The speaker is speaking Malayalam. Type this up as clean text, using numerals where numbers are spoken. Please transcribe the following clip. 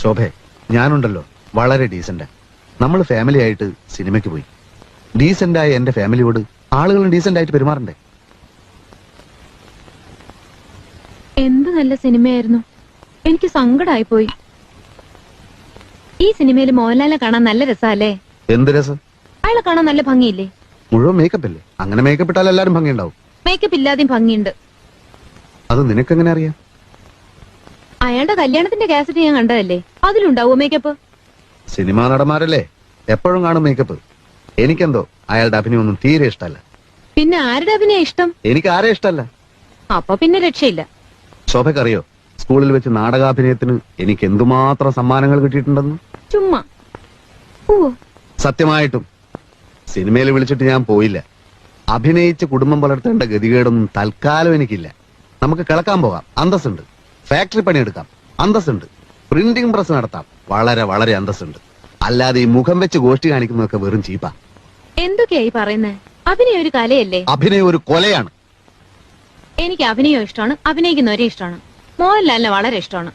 ശോഭെ, ഞാനുണ്ടല്ലോ വളരെ ഡീസന്റ്. നമ്മൾ ഫാമിലി ആയിട്ട് സിനിമയ്ക്ക് പോയി. ഡീസന്റായ എന്റെ ഫാമിലിയോട് ആളുകളും ഡീസന്റ് ആയിട്ട് പെരുമാറണ്ടേ? എന്ത് നല്ല സിനിമയായിരുന്നു. എനിക്ക് സങ്കടമായി പോയി. ഈ സിനിമയിൽ മോഹൻലാലിനെ കാണാൻ നല്ല രസമല്ലേ? എന്ത് രസം? അയാളെ കാണാൻ നല്ല ഭംഗിയില്ലേ? മുഴുവൻ മേക്കപ്പ് അല്ലേ? അങ്ങനെ മേക്കപ്പ് ഇട്ടാൽ എല്ലാരും ഭംഗിയുണ്ടാവും. മേക്കപ്പ് ഇല്ലാതെയും ഭംഗിയുണ്ട്. അത് നിനക്കെങ്ങനെ അറിയാം? അയാളുടെ കല്യാണത്തിന്റെ കാസറ്റ് ഞാൻ കണ്ടതല്ലേ, അതിലുണ്ടാവോ മേക്കപ്പ്? സിനിമാ നടന്മാരല്ലേ, എപ്പോഴും കാണും മേക്കപ്പ്. എനിക്കെന്തോ അയാളുടെ അഭിനയൊന്നും തീരെ ഇഷ്ടമല്ല. പിന്നെ ആരുടെ അഭിനയം ഇഷ്ടം? എനിക്ക് ആരെ ഇഷ്ടമല്ല. അപ്പൊ പിന്നെ രക്ഷയില്ല. ശോഭക്കറിയോ, സ്കൂളിൽ വെച്ച് നാടകാഭിനയത്തിന് എനിക്ക് എന്തുമാത്രം സമ്മാനങ്ങൾ കിട്ടിയിട്ടുണ്ടെന്ന്? ചുമ്മാ. ഓ, സത്യമായിട്ടും സിനിമയിൽ വിളിച്ചിട്ട് ഞാൻ പോയില്ല. അഭിനയിച്ച് കുടുംബം പുലർത്തേണ്ട ഗതികേടൊന്നും തൽക്കാലം എനിക്കില്ല. നമുക്ക് കിളക്കാൻ പോകാം, അന്തസ്സുണ്ട്. ഫാക്ടറി പണിയെടുക്കാം, അന്തസ്സുണ്ട്. പ്രിന്റിംഗ് പ്രസ് നടത്താം, വളരെ വളരെ അന്തസ്സുണ്ട്. അല്ലാതെ ഈ മുഖം വെച്ച് ഗോഷ്ടി കാണിക്കുന്നതൊക്കെ വെറും ചീപ്പാ. എന്തൊക്കെയായി പറയുന്നേ? അഭിനയം ഒരു കലയല്ലേ? അഭിനയം ഒരു കൊലയാണ്. എനിക്ക് അഭിനയം ഇഷ്ടമാണ്, അഭിനയിക്കുന്നവരെ ഇഷ്ടമാണ്. മോഹൻലാലിനെ വളരെ ഇഷ്ടമാണ്.